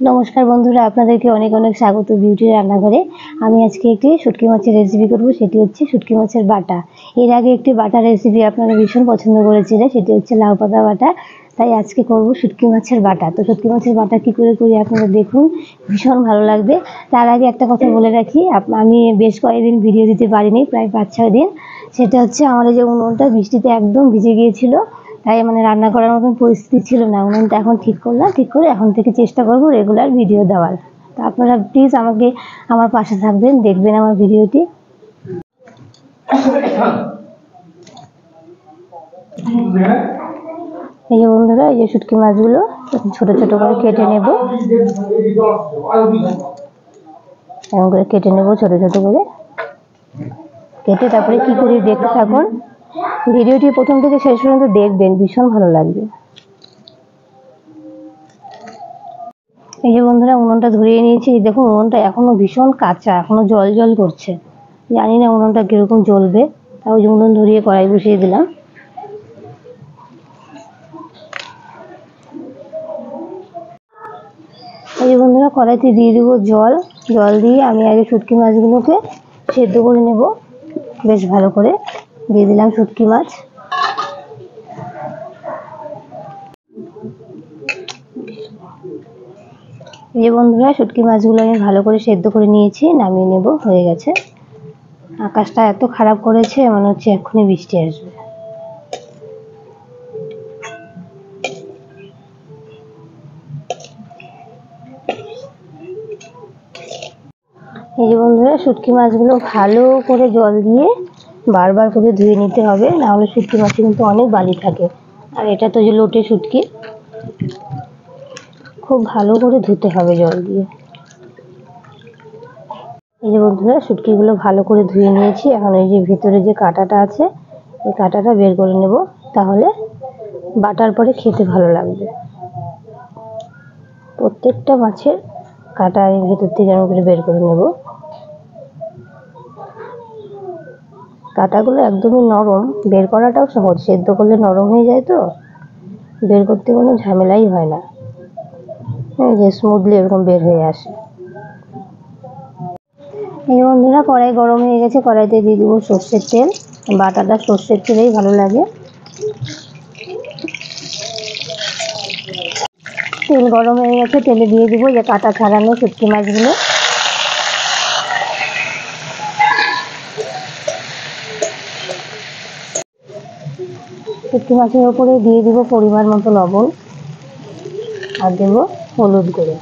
নমস্কার বন্ধুরা, আপনাদেরকে অনেক অনেক স্বাগত বিউটি রান্নাঘরে। আমি আজকে একটি শুটকি মাছের রেসিপি করব, সেটি হচ্ছে শুটকি মাছের বাটা। এর আগে একটি বাটা রেসিপি আপনারা ভীষণ পছন্দ করেছিলেন, সেটি হচ্ছে লাউ পাতা বাটা। তাই আজকে করব শুটকি মাছের বাটা। তো শুটকি মাছের বাটা কী করে করি আপনারা দেখুন, ভীষণ ভালো লাগবে। তার আগে একটা কথা বলে রাখি, আমি বেশ কয়েকদিন ভিডিও দিতে পারিনি, প্রায় 5-6 দিন। সেটা হচ্ছে আমার এই যে উনুনটা বৃষ্টিতে একদম ভিজে গিয়েছিল, তাই রান্না করার মতন পরিস্থিতি ছিল না। উনুনটা এখন ঠিক করলাম, ঠিক করে এখন থেকে চেষ্টা করব রেগুলার ভিডিও দেওয়ার। তো আপনারা প্লিজ আমার পাশে থাকবেন, দেখবেন আমার ভিডিওটি। এই যে বন্ধুরা, এই যে শুটকি মাছগুলো ছোট ছোট করে কেটে নেব, এমন করে কেটে নেব ছোট ছোট করে কেটে। তারপরে কি করি দেখতে থাকুন, ভিডিওটি প্রথম থেকে শেষ পর্যন্ত দেখবেন, ভীষণ ভালো লাগবে। এই যে বন্ধুরা, উনুনটা ধরিয়ে নিয়েছি। দেখুন উনুনটা এখনো ভীষণ কাঁচা, এখনো জল জল করছে। জানি না উনুনটা কিরকম জ্বলবে, তাও যে উনুন ধরিয়ে কড়াই বসিয়ে দিলাম। এই যে বন্ধুরা, কড়াইতে দিয়ে দেবো জল। জল দিয়ে আমি আগে শুটকি মাছগুলোকে সেদ্ধ করে নেব বেশ ভালো করে। দিয়ে দিলাম শুটকি মাছ। এই যে বন্ধুরা, শুটকি মাছগুলো আমি ভালো করে সেদ্ধ করে নিয়েছি, নামিয়ে নেব, হয়ে গেছে। আকাশটা এত খারাপ করেছে, মনে হচ্ছে এক্ষুনি বৃষ্টি আসবে। এই যে বন্ধুরা, শুটকি মাছগুলো ভালো করে জল দিয়ে বারবার করে ধুয়ে নিতে হবে, নাহলে শুটকি মাছে কিন্তু অনেক বালি থাকে। আর এটা তো যে লোটে শুটকি, খুব ভালো করে ধুতে হবে জল দিয়ে। এই যে বন্ধুরা, শুটকিগুলো ভালো করে ধুয়ে নিয়েছি। এখন এই যে ভিতরে যে কাঁটাটা আছে, এই কাঁটাটা বের করে নেব, তাহলে বাটার পরে খেতে ভালো লাগবে। প্রত্যেকটা মাছের কাঁটা আমি ভেতর থেকে এমন করে বের করে নেব। কাঁটাগুলো একদমই নরম, বের করাটাও সহজ, সেদ্ধ করলে নরম হয়ে যায়, তো বের করতে কোনো ঝামেলাই হয় না। এই যে স্মুথলি এরকম বের হয়ে আসে। এই বন্ধুরা, কড়াই গরম হয়ে গেছে, কড়াইতে দিয়ে দেবো সর্ষের তেল। বাটাটা সর্ষের তেলেই ভালো লাগে। তেল গরম হয়ে গেছে, তেলে দিয়ে দেবো যে কাঁটা ছাড়ানো শুটকি মাছগুলো। শুটকি মাছের ওপরে দিয়ে দিব পরিমাণ মতো লবণ, আর দেব হলুদ গুঁড়ো।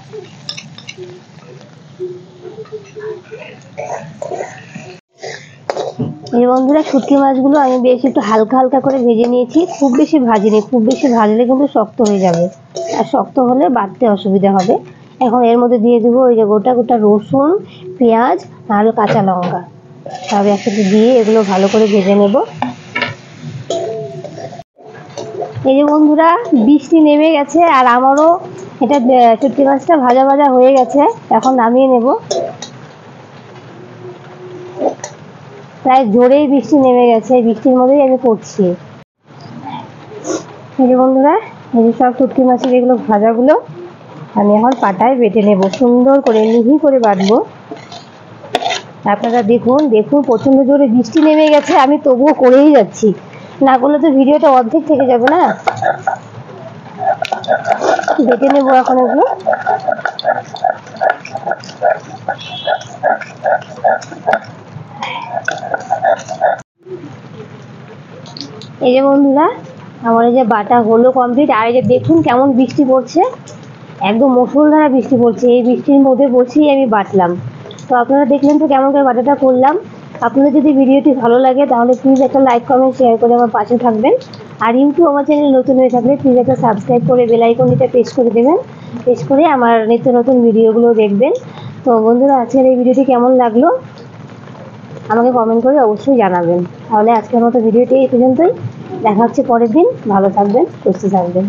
এই বন্ধুরা, শুটকি মাছগুলো আমি বেশ একটু হালকা হালকা করে ভেজে নিয়েছি, খুব বেশি ভাজিনি। খুব বেশি ভাজলে কিন্তু শক্ত হয়ে যাবে, আর শক্ত হলে বাটতে অসুবিধা হবে। এখন এর মধ্যে দিয়ে দেবো ওই যে গোটা গোটা রসুন, পেঁয়াজ আর কাঁচা লঙ্কা, সব একসাথে দিয়ে এগুলো ভালো করে ভেজে নেব। এই যে বন্ধুরা, বৃষ্টি নেমে গেছে, আর আমারও এটা শুটকি মাছটা ভাজা ভাজা হয়ে গেছে। এখন নামিয়ে নেব। প্রায় জোরেই বৃষ্টি নেমে গেছে, বৃষ্টির মধ্যেই আমি করছি। এই যে বন্ধুরা, এই যে সব শুটকি মাছের এগুলো ভাজাগুলো আমি এখন পাটায় বেটে নেব, সুন্দর করে মিহি করে বাটবো। আপনারা দেখুন দেখুন, প্রচণ্ড জোরে বৃষ্টি নেমে গেছে, আমি তবুও করেই যাচ্ছি, না করলে তো ভিডিওটা অর্ধেক থেকে যাবে না। বেটে নেবো এখন এগুলো। এই যে বন্ধুরা, আমার এই যে বাটা হলো কমপ্লিট। আর এই যে দেখুন কেমন বৃষ্টি পড়ছে, একদম মুষলধারে বৃষ্টি পড়ছে। এই বৃষ্টির মধ্যে বসেই আমি বাটলাম। তো আপনারা দেখলেন তো কেমন করে বাটাটা করলাম। আপনাদের যদি ভিডিওটি ভালো লাগে তাহলে প্লিজ একটা লাইক কমেন্ট শেয়ার করে আমার পাশে থাকবেন। আর ইউটিউব আমার চ্যানেল নতুন হয়ে থাকলে প্লিজ একটা সাবস্ক্রাইব করে বেল আইকনটা প্রেস করে দেবেন, প্রেস করে আমার নিত্য নতুন ভিডিওগুলো দেখবেন। তো বন্ধুরা, আজকের এই ভিডিওটি কেমন লাগলো আমাকে কমেন্ট করে অবশ্যই জানাবেন। তাহলে আজকের মতো ভিডিওটি এই পর্যন্তই, দেখা হচ্ছে পরের দিন। ভালো থাকবেন, সুস্থ থাকবেন।